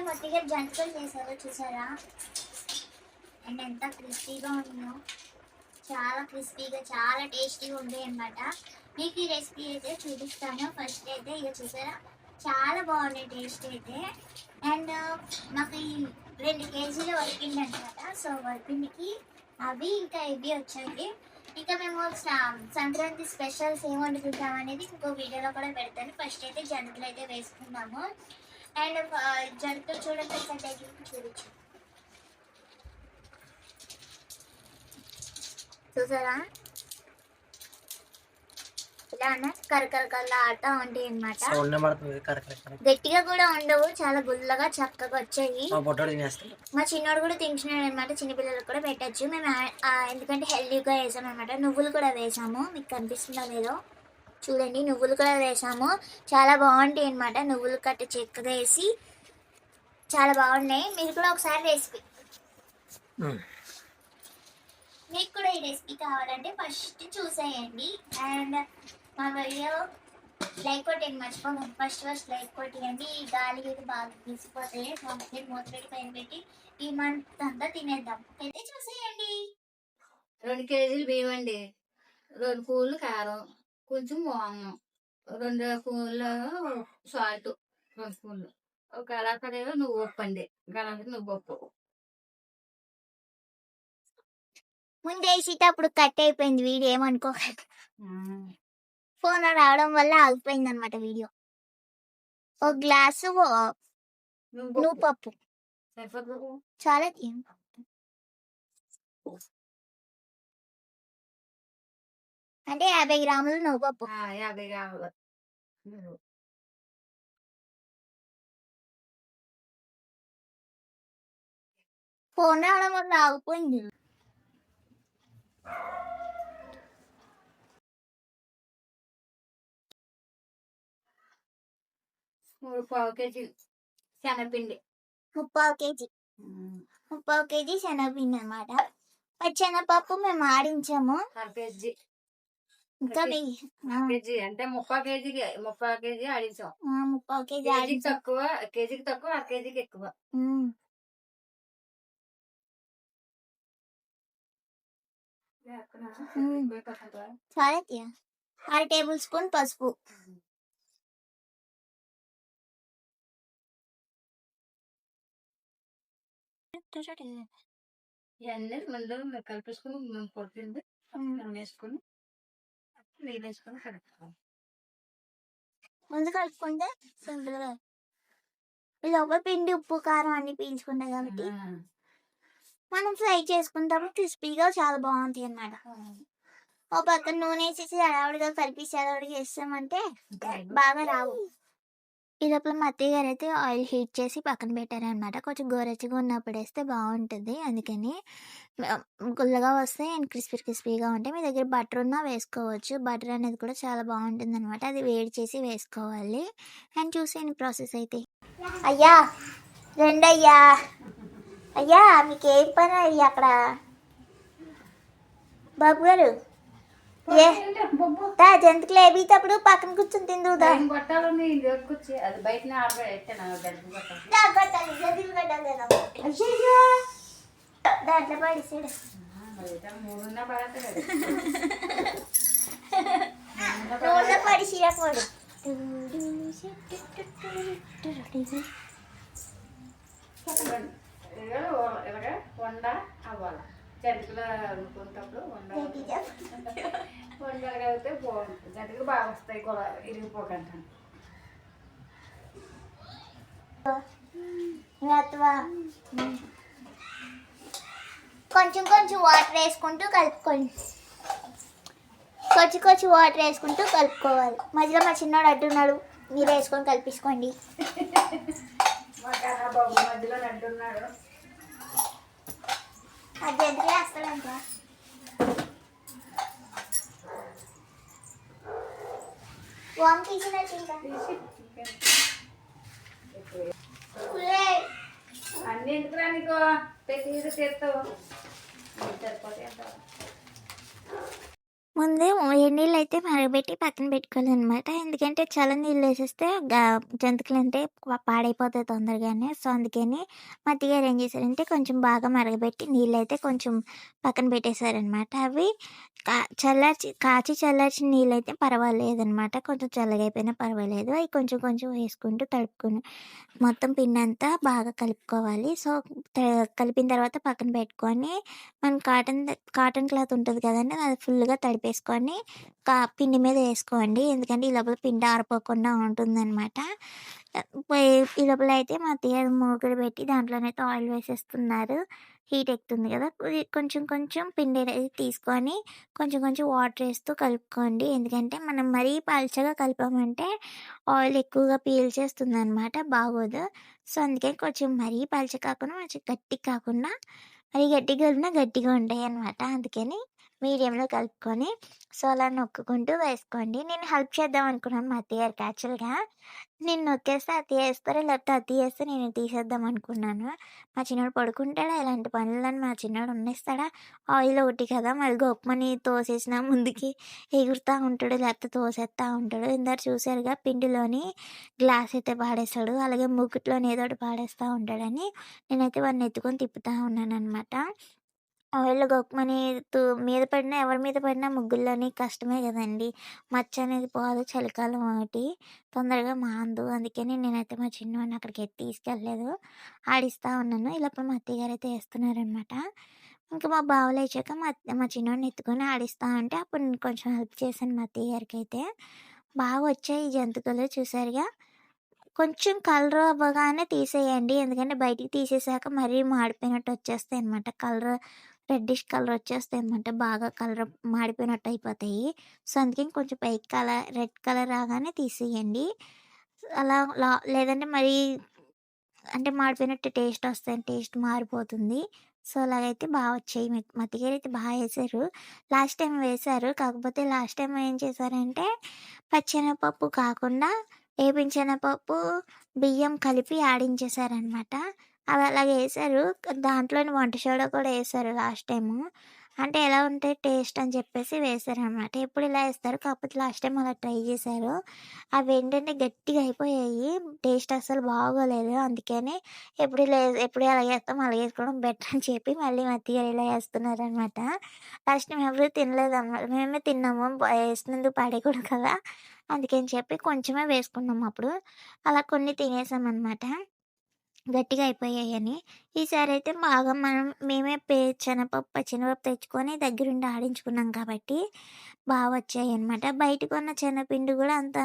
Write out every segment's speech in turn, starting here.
మొత్తిగా జంతువులు చేశారో చూసారా, అండ్ ఎంత క్రిస్పీగా ఉందో, చాలా క్రిస్పీగా చాలా టేస్టీగా ఉంటాయి అన్నమాట. మీకు ఈ రెసిపీ అయితే చూపిస్తాను. ఫస్ట్ అయితే ఇక చూసారా చాలా బాగుండే టేస్ట్ అయితే. అండ్ మాకు ఈ 2 కేజీలు వరిపిండి అనమాట. సో వరిపిండికి అవి ఇంకా ఇవి వచ్చాయి. ఇంకా మేము సంక్రాంతి స్పెషల్స్ ఏం వండుకుంటాం అనేది ఇంకో వీడియోలో కూడా పెడతాను. ఫస్ట్ అయితే జంతువులు అయితే వేసుకున్నాము. అండ్ జంతువులు చూడండి, చూడొచ్చు చూసారా, ఇలా కరకరకల్లా ఆట ఉంటాయి అనమాట. గట్టిగా కూడా ఉండవు, చాలా గుల్లగా చక్కగా వచ్చాయి. మా చిన్నోడు కూడా తింటున్నాడు అనమాట. చిన్నపిల్లలకు కూడా పెట్టచ్చు మేము, ఎందుకంటే హెల్దీగా వేసాం అనమాట. నువ్వులు కూడా వేసాము, మీకు కనిపిస్తుందో లేదో చూడండి. నువ్వులు కూడా వేసాము, చాలా బాగుంటాయి అనమాట. నువ్వులు కట్ట చక్కగా వేసి చాలా బాగున్నాయి. మీరు కూడా ఒకసారి రెసిపీ, మీకు కూడా ఈ రెసిపీ కావాలంటే ఫస్ట్ చూసేయండి. అండ్ మా వీడియో లైక్ కొట్టండి మర్చిపోకండి. ఫస్ట్ లైక్ కొట్టండి. ఈ గాలి అయితే బాగా తీసిపోతాయి. మూత పెట్టి పైన పెట్టి ఈ మంత్ అంతా తినేద్దాం. అయితే చూసేయండి. 2 కేజీలు బియ్యం అండి, 2 పూలు కారం, కొంచెం వాము, 2 పూలు సాల్ట్, 2 పూలు, ఒక గలాసరేమో నువ్వు ఉప్పు అండి, గలాసరి నువ్వు ఉప్పు. ముందేసేటప్పుడు కట్ అయిపోయింది వీడియో, ఏమనుకోకండి. ఫోన్ రావడం వల్ల ఆగిపోయింది అనమాట వీడియో. ఒక గ్లాసు నువ్వు పప్పు చాలా అంటే 50 గ్రాములు నువ్వు పప్పు. 50 గ్రాములు. ఫోన్ రావడం వల్ల ఆగిపోయింది. పావు కేజీ శనగపిండి, 3/4 కేజీ శనగపిండి అనమాట. పచ్చెనగపప్పు మేము ఆడించాము. ఇంకా కేజీ అంటే 3/4 కేజీ ఆడించాం. 3/4 కేజీ తక్కువ, కేజీకి తక్కువ, 1/2 కేజీకి ఎక్కువ. చాలా 6 టేబుల్ స్పూన్ పసుపు, ఇవన్నీ ముందు కలిపేసుకుని పొట్టింది వేసుకుని నీళ్ళు వేసుకొని కలుపుకోవాలి. ముందు కలుపుకుంటే సింపుల్గా ఇది ఒక పిండి ఉప్పు కారం అన్ని పీల్చుకుంటాయి కాబట్టి మనం ఫ్రై చేసుకుంటాము. క్రిస్పీగా చాలా బాగుంటాయి అన్నమాట. ఒక పక్కన నూనె వేసేసి అడవిడిగా కలిపేసి అడవిడిగా వేస్తామంటే బాగా రావు. ఈ లోపల మా అత్తయ్య గారు అయితే ఆయిల్ హీట్ చేసి పక్కన పెట్టారనమాట. కొంచెం గోరెచ్చగా ఉన్నప్పుడు వేస్తే బాగుంటుంది, అందుకని గుల్లగా వస్తాయి అండ్ క్రిస్పీగా ఉంటాయి. మీ దగ్గర బటర్ ఉన్నా వేసుకోవచ్చు. బటర్ అనేది కూడా చాలా బాగుంటుంది అనమాట. అది వేడి చేసి వేసుకోవాలి. అండ్ చూసేయండి ప్రాసెస్ అయితే. అయ్యా రండి అయ్యా, అయ్యా మీకు ఏం పని అయ్యా అక్కడ? బాబు గారు జంతువులు ఏబీతప్పుడు పక్కన కూర్చొని తిందుదా? దాంట్లో పడిసాడు పడిసిరాడు. వండ అవ్వాలి జంతికలు అనుకున్నప్పుడు వండగలిగితే బాగుంటుంది. జంతికలు బాగా వస్తాయి కూడా ఇరిగిపోకండి. కొంచెం కొంచెం వాటర్ వేసుకుంటూ కలుపుకోండి. కొంచెం వాటర్ వేసుకుంటూ కలుపుకోవాలి. మధ్యలో మా చిన్నోడు అడ్డున్నాడు, మీరు వేసుకొని కలిపించుకోండి. బాబు మధ్యలో అడ్డున్నాడు, అది ఎందుకు వేస్తాడంట. వామ్ తీసినట్టు అన్ని ఎందుకు రానికో పెట్టి తీస్తావు సరిపోతే ముందే వేడి నీళ్ళైతే మరగబెట్టి పక్కన పెట్టుకోవాలనమాట. ఎందుకంటే చల్ల నీళ్ళేసేస్తే జంతికలంటే పాడైపోతాయి తొందరగానే. సో, అందుకని మా అత్తయ్యగారు ఏం చేశారంటే కొంచెం బాగా మరగబెట్టి నీళ్ళైతే కొంచెం పక్కన పెట్టేశారనమాట. అవి కాచి చల్లార్చిన నీళ్ళైతే పర్వాలేదనమాట. కొంచెం చల్లగా అయిపోయినా పర్వాలేదు. అయి కొంచెం కొంచెం వేసుకుంటూ తడుపుకొని మొత్తం పిండంతా బాగా కలుపుకోవాలి. సో, త కలిపిన తర్వాత పక్కన పెట్టుకొని మనం కాటన్ క్లాత్ ఉంటది కదండీ! అది ఫుల్‌గా తడిపేసుకొని పిండి మీద ఏసుకోండి. ఎందుకంటే ఈ లోపల పిండి ఆరిపోకుండా ఉంటుందనమాట. ఈ లోపల అయితే మా అత్తయ్య మూకుడు పెట్టి దాంట్లోనైతే ఆయిల్ వేసేస్తున్నారు. హీట్ ఎక్కుతుంది కదా! కొంచెం కొంచెం పిండి అనేది తీసుకొని కొంచెం కొంచెం వాటర్ ఏస్తూ కలుపుకోండి. ఎందుకంటే మనం మరీ పల్చగా కలిపామంటే ఆయిల్ ఎక్కువగా పీల్చేస్తుందనమాట. బాగోదు. సో, అందుకని కొంచెం మరీ పలచగా కాకుండా కొంచెం గట్టిగా కాకుండా అవి గట్టిగా ఉన్నా గట్టిగా ఉంటాయనమాట. అందుకని మీడియంలో కలుపుకొని సో, అలా నొక్కుకుంటూ వేసుకోండి. నేను హెల్ప్ చేద్దాం అనుకున్నాను మా అత్తయ్యగారికి యాక్చువల్‌గా. నేను నొక్కేస్తే అత్తయ్య ఏస్తారు, లేకపోతే అత్తయ్య ఏస్తే నేను తీసేద్దాం అనుకున్నాను. మా చిన్నోడు పడుకుంటాడా ఇలాంటి పనులని మా చిన్నోడు ఉన్నేస్తాడా? ఆయిల్ ఒకటి కదా! మరి గొప్పమని తోసేసినా ముందుకి ఎగురుతా ఉంటాడు, లేకపోతే తోసేత్తా ఉంటాడు. ఇందాక చూసారుగా పిండిలోని గ్లాస్ అయితే పాడేశాడు. అలాగే మూకుట్లోని ఏదో ఒకటి పాడేస్తా ఉంటాడని నేనైతే వాడిని ఎత్తుకొని తిప్పుతా ఉన్నాననమాట. ఆయిల్‌లో గొక్కమని మీద పడినా, ఎవరి మీద పడినా ముగ్గుల్లోని కష్టమే గదండీ! మచ్చ అనేది పోదు చలికాలం ఒకటి. తొందరగా మానదు. అందుకని నేనైతే మా చిన్నోడిని అక్కడికి తీసుకెళ్ళలేదు. ఆడిస్తా ఉన్నాను. ఈ లోపల మా అత్తయ్య గారైతే ఏస్తున్నారనమాట. ఇంక మా బావ లేచాక మా చిన్నోడిని ఎత్తుకొని ఆడిస్తా ఉంటే అప్పుడు నేను కొంచెం హెల్ప్ చేశాను మా అత్తయ్య గారికైతే. బాగా వచ్చాయి ఈ జంతికలు చూసారుగా. కొంచెం కలర్ అవ్వగానే తీసేయండి. ఎందుకంటే బయటికి తీసేసాక మరీ మాడిపోయినట్టు వచ్చేస్తాయనమాట. Reddish colour వచ్చేస్తాయనమాట. బాగా కలర్ మాడిపోయినట్టు అయిపోతాయి. సో, అందుకని కొంచెం పైకి రెడ్ కలర్ రాగానే తీసేయండి. అలా లేదంటే మరీ అంటే మాడిపోయినట్టు టేస్ట్ వస్తాయి. టేస్ట్ మారిపోతుంది. సో, అలాగైతే బా వచ్చాయి. మా అత్తగారైతే బా ఏశారు. లాస్ట్ టైం వేశారు. కాకపోతే లాస్ట్ టైం ఏం చేశారంటే, పచ్చెనగపప్పు కాకుండా ఏపించెనగపప్పు, బియ్యం కలిపి ఆడించేశారనమాట. అవి అలాగేశారు. దాంట్లోని వంట సోడా కూడా ఏశారు లాస్ట్ టైము. అంటే ఎలా ఉంటాయి టేస్ట్ అని చెప్పేసి వేశారనమాట. ఎప్పుడు ఇలా ఏస్తారు. కాకపోతే లాస్ట్ టైం అలా ట్రై చేశారు. అవేంటంటే గట్టిగా అయిపోయాయి. టేస్ట్ అస్సలు బాగోలేదు. అందుకని ఎప్పుడు ఎలా చేస్తామో అలాగే చేసుకోవడం బెటర్ అని చెప్పి మళ్ళీ మా అత్తయ్య ఇలా చేస్తున్నారనమాట. ఫస్ట్ మేమెవరు తినలేదనమాట. మేమే తిన్నాము. ఏసినందుకు పడేయకూడదు కదా! అందుకని చెప్పి కొంచెమే వేసుకున్నాం అప్పుడు. అలా కొన్ని తినేసామనమాట. గట్టిగా అయిపోయాయని. ఈసారైతే బాగా మేమే పచ్చెనగపప్పు తెచ్చుకొని దగ్గరుండి ఆడించుకున్నాం కాబట్టి వచ్చాయనమాట. బయట కొన్న శనగపిండి గూడా అంత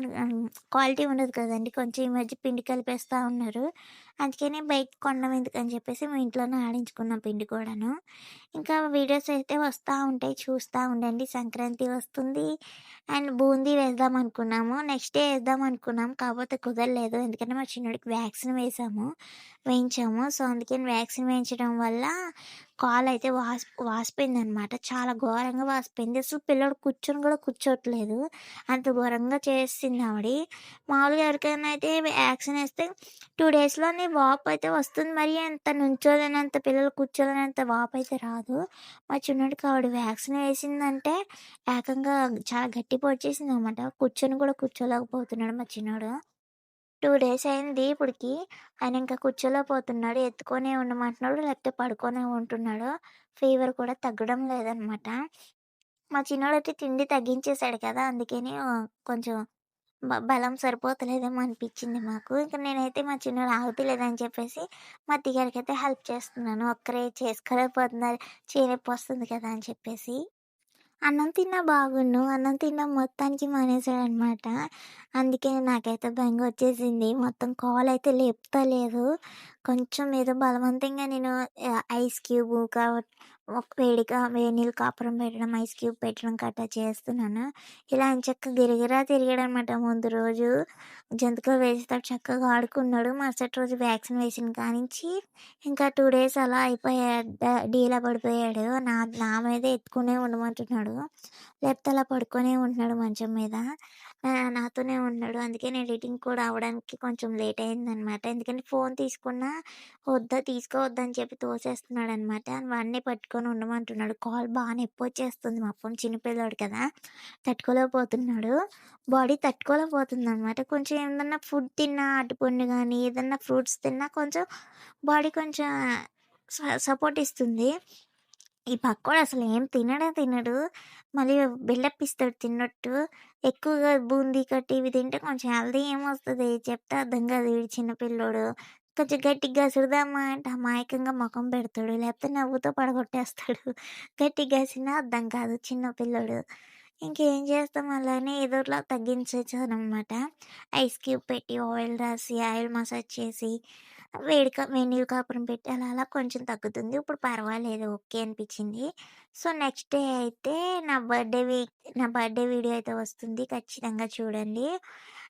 క్వాలిటీ ఉండదు కదండీ! కొంచెం ఈ మధ్య పిండి కలిపేస్తా ఉన్నారు. అందుకని బయట కొనడం ఎందుకని చెప్పేసి మేము ఇంట్లోనే ఆడించుకున్నాం పిండి కూడాను. ఇంకా వీడియోస్ అయితే వస్తా ఉంటాయి. చూస్తా ఉండండి. సంక్రాంతి వస్తుంది. అండ్ బూందీ వేద్దామనుకున్నాము. నెక్స్ట్ డే ఏద్దామనుకున్నాం. కాకపోతే కుదరలేదు. ఎందుకంటే మా చిన్నోడికి వ్యాక్సిన్ వేయించాము. సో, అందుకని వ్యాక్సిన్ వేయించడం వల్ల కాలయితే వాసిపోయిందనమాట. చాలా ఘోరంగా వాసిపోయింది. అసలు పిల్లోడు కూర్చొని కూడా కూర్చోట్లేదు. అంత ఘోరంగా చేసేసింది ఆవిడ. మామూలుగా ఎవరికైనా అయితే వ్యాక్సిన్ ఏస్తే 2 డేస్‌లోనే వాపయితే వస్తుంది. మరి అంత నుంచోలేనంత పిల్లలు కూర్చోలేనంత వాపయితే రాదు. మా చిన్నోడికి ఆవిడ వ్యాక్సిన్ వేసిందంటే ఏకంగా చాలా గట్టి పొడిచేసిందనమాట. కూర్చొని కూడా కూర్చోలేకపోతున్నాడు మా చిన్నోడు. 2 డేస్ అయింది ఇప్పటికి. ఆయన ఇంకా కూర్చోలేకపోతున్నాడు. ఎత్తుకొనే ఉండమంటున్నాడు. లేకపోతే పడుకొనే ఉంటున్నాడు. ఫీవర్ కూడా తగ్గడం లేదనమాట. మా చిన్నోడైతే తిండి తగ్గించేసాడు కదా! అందుకని కొంచెం బలం సరిపోతలేదేమో అనిపిచ్చింది మాకు. ఇంక నేనైతే మా చిన్నోడు ఆగుతలేదని చెప్పేసి మా అత్తయ్యగారికైతే హెల్ప్ చేస్తున్నాను. ఒక్కరే చేసుకోలేకపోతున్నారు. నొప్పొస్తుంది కదా అని చెప్పేసి. అన్నం తిన్నా బాగున్ను. అన్నం తినడం మొత్తానికి మానేసాడనమాట. అందుకే నాకైతే బెంగొచ్చేసింది. మొత్తం కాలయితే లేపుతలేదు. కొంచెం ఏదో బలవంతంగా నేను ఐస్ క్యూబు వేడి నీళ్ళు కాపురం పెట్టడం, ఐస్ క్యూబ్ పెట్టడం గట్టా చేస్తున్నాను. ఇలా ఎంచక్కా గిరగిరా తిరిగాడనమాట ముందు రోజు. జంతికలు వేసేటప్పుడు చక్కగా ఆడుకున్నాడు. మరుసటి రోజు వ్యాక్సిన్ వేసిన కానించి ఇంకా 2 డేస్ అలా అయిపోయాడు. డీలా పడిపోయాడు. నా మీదే ఎత్తుకునే ఉండమంటున్నాడు. లేకపోతే అలా పడుకొనే ఉంటున్నాడు మంచం మీద. నాతోనే ఉంటున్నాడు. అందుకే నేను ఎడిటింగ్ కూడా అవ్వడానికి కొంచెం లేట్ అయిందనమాట. ఎందుకంటే ఫోన్ తీసుకున్నా తీసుకోవద్దని చెప్పి తోసేస్తున్నాడనమాట. వాడినే పట్టుకొని ఉండమంటున్నాడు. కాలు బాగా నొప్పొచ్చేస్తుంది పాపం చిన్న పిల్లోడు కదా! తట్టుకోలేకపోతున్నాడు. బాడీ తట్టుకోలేకపోతుందనమాట. కొంచెం ఏమన్నా ఫుడ్ తిన్నా అరటిపండు గానీ, ఏదన్నా ఫ్రూట్స్ తిన్నా కొంచెం బాడీ కొంచెం సపోర్ట్ ఇస్తుంది. ఈ పక్కోడు అసలేం తినడే తినడు. మళ్ళీ బిల్డప్ ఇస్తాడు తిన్నట్టు. ఎక్కువగా బూందీ కట్టు ఇవి తింటే కొంచెం హెల్తీ ఏమొస్తది చెప్తే అర్థం కాదు వీడు చిన్న పిల్లోడు. కొంచెం గట్టిగా గసురుదామా అంటే అమాయకంగా మొఖం పెడతాడు. లేకపోతే నవ్వుతో పడగొట్టేస్తాడు. గట్టిగా గసినా అర్థం కాదు చిన్న పిల్లోడు. ఇంకేం చేస్తాం అలానే ఏదోలా తగ్గించేసాననమాట. ఐస్ క్యూబ్ పెట్టి ఆయిల్ రాసి ఆయిల్ మసాజ్ చేసి వేడి కాపురం పెట్టి అలా అలా కొంచెం తగ్గుతుంది. ఇప్పుడు పర్వాలేదు ఓకే అనిపించింది. సో, నెక్స్ట్ డే అయితే నా బర్త్‌డే వీడియో అయితే వస్తుంది. ఖచ్చితంగా చూడండి.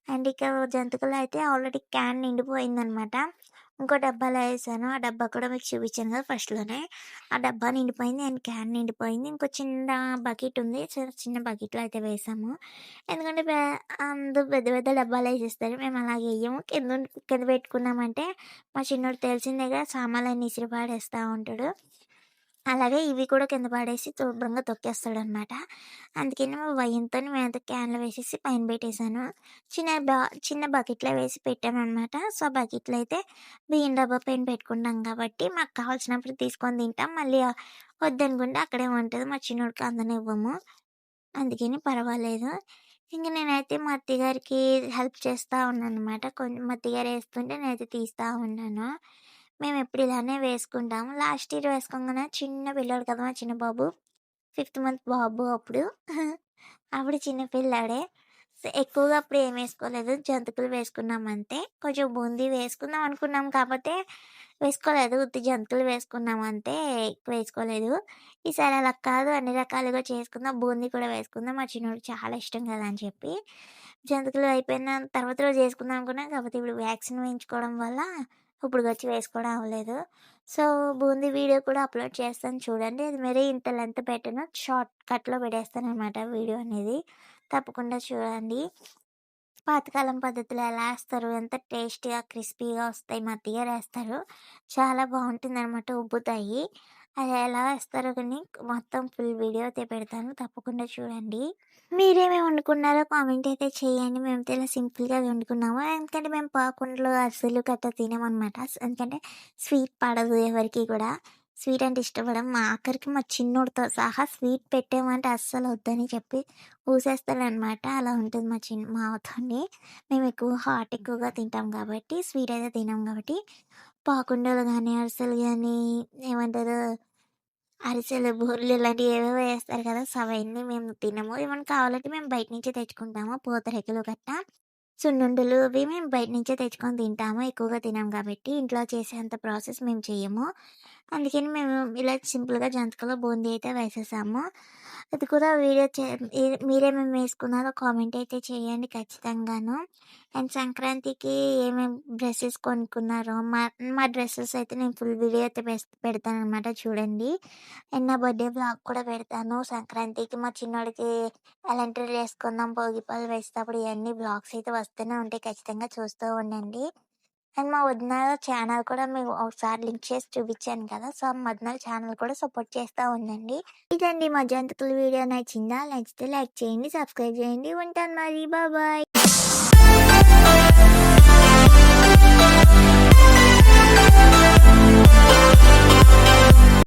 అండ్ ఇక జంతికలైతే ఆల్రెడీ క్యాన్ నిండిపోయిందనమాట. ఇంకో డబ్బాలో ఏసాను. ఆ డబ్బా కూడా మీకు చూపించాను కదా ఫస్ట్‌లోనే. ఆ డబ్బా నిండిపోయింది అండ్ క్యాన్ నిండిపోయింది. ఇంకో చిన్న బకెట్ ఉంది. చిన్న బకెట్‌లో అయితే వేసాము. ఎందుకంటే అందరూ పెద్ద పెద్ద డబ్బాలేసేస్తారు. మేము అలా ఎయ్యము. కింద పెట్టుకున్నామంటే మా చిన్నోడు తెలిసిందేగా సామాన్లన్నీ ఇసిరి పాడేస్తా ఉంటాడు. అలాగే ఇవి కూడా కింద పడేసి శుభ్రంగా తొక్కేస్తాడనమాట. అందుకని భయంతోని మేమైతే క్యాన్‌లో వేసేసి పైన పెట్టేసాను. చిన్న బకెట్‌లో వేసి పెట్టామనమాట. సో, ఆ బకెట్‌లో అయితే బియ్యం డబ్బా పైన పెట్టుకుంటాం కాబట్టి మాకు కావాల్సినప్పుడు తీసుకొని తింటాం. మళ్ళీ వద్దనుకుంటే అక్కడే ఉంటది. మా చిన్నోడికి అందనివ్వము. అందుకని పర్వాలేదు. ఇంక నేనైతే మా అత్తయ్యగారికి హెల్ప్ చేస్తా ఉన్నాననమాట. మా అత్తయ్యగారు ఏస్తుంటే నేనైతే తీస్తా ఉన్నాను. మేమెప్పుడు ఇలానే వేసుకుంటాము. లాస్ట్ ఇయర్ వేసుకోంగానే చిన్న పిల్లోడు కదా మా చిన్న బాబు. 5th మంత్ బాబు అప్పుడు. అప్పుడు చిన్న పిల్లాడే. ఎక్కువగా అప్పుడు ఏం వేసుకోలేదు. జంతికలు వేసుకున్నాం అంతే. కొంచెం బూందీ వేసుకుందాం అనుకున్నాం కాకపోతే వేసుకోలేదు. ఉత్తి జంతికలు వేసుకున్నాం అంతే. ఎక్కువ వేసుకోలేదు. ఈసారి అలా కాదు అన్ని రకాలుగా చేసుకుందాం. బూందీ కూడా వేసుకుందాం. మా చిన్నోడికి చాలా ఇష్టం కదా అని చెప్పి జంతికలు అయిపోయిన తర్వాత రోజు వేసుకుందాం అనుకున్నాం. కాకపోతే ఇప్పుడు వ్యాక్సిన్ వేయించుకోవడం వల్ల ఇప్పుడుకొచ్చి వేసుకోవడం అవ్వలేదు. సో, బూందీ వీడియో కూడా అప్లోడ్ చేస్తాను చూడండి. అది మరీ ఇంత లెంత్ పెట్టను. షార్ట్ కట్‌లో పెట్టేస్తాననమాట వీడియో అనేది. తప్పకుండా చూడండి. పాతకాలం పద్ధతిలో ఎలా ఏస్తారు, ఎంత టేస్టీగా, క్రిస్పీగా వస్తాయి. మా అత్తయ్యగారు ఏస్తారు. చాలా బావుంటుందనమాట. ఉబ్బుతాయి. అది ఎలా ఏస్తారో కానీ మొత్తం ఫుల్ వీడియో అయితే పెడతాను. తప్పకుండా చూడండి. మీరేమేమి వండుకున్నారో కామెంట్ అయితే చేయండి. మేమైతే ఇలా సింపుల్‌గా వండుకున్నాము. ఎందుకంటే మేము పాకుండలు, అరిసెలు గట్రా తినమనమాట. ఎందుకంటే స్వీట్ పడదు ఎవరికీ కూడా. స్వీట్ అంటే ఇష్టపడం. ఆఖరికి మా చిన్నోడితో సహా స్వీట్ పెట్టామంటే అస్సలు వద్దని చెప్పి ఊసేస్తాడనమాట. అలా ఉంటుంది మా అవతోని. మేము ఎక్కువగా తింటాం కాబట్టి స్వీట్ అయితే తినం కాబట్టి పాకుండలు గానీ, అరిసెలు గానీ ఏమంటారు అరిసెలు, బూరెలు ఇలాంటివి ఏవేవో ఏస్తారు కదా! సో, అవన్నీ మేము తినము. ఏమన్నా కావాలంటే మేము బయట నుంచే తెచ్చుకుంటాము. పూతరేకులు గట్టా, సున్నుండలు అవి మేము బయట నుంచే తెచ్చుకొని తింటాము. ఎక్కువగా తినం కాబట్టి ఇంట్లో చేసేంత ప్రాసెస్ మేము చెయ్యము. అందుకని మేము ఇలా సింపుల్‌గా జంతికలో బూందీ అయితే వేసేసాము. అది కూడా వీడియో మీరేమేమి వేసుకున్నారో కామెంట్ అయితే చేయండి ఖచ్చితంగాను. అండ్ సంక్రాంతికి ఏమేమి డ్రెసెస్ కొనుక్కున్నారో మా డ్రెసెస్ అయితే నేను ఫుల్ వీడియో అయితే పెడతాననమాట చూడండి. అండ్ నా బర్త్‌డే వ్లాగ్ కూడా పెడతాను. సంక్రాంతికి మా చిన్నోడికి ఎలాంటి డ్రెస్ వేసుకుందాం, భోగిపళ్ళు వేసేటప్పుడు ఇయన్నీ వ్లాగ్స్ అయితే వస్తూనే ఉంటాయి. ఖచ్చితంగా చూస్తూ ఉండండి. అండ్ మా వదిన ఛానల్ కూడా మీకు ఒకసారి లింక్ చేసి చూపించాను కదా! సో, మా వదిన ఛానల్ కూడా సపోర్ట్ చేస్తా ఉండండి. ఇదండి మా జంతికల వీడియో నచ్చిందా? నచ్చితే లైక్ చేయండి, సబ్స్క్రైబ్ చేయండి. ఉంటాను మరి. బాయ్.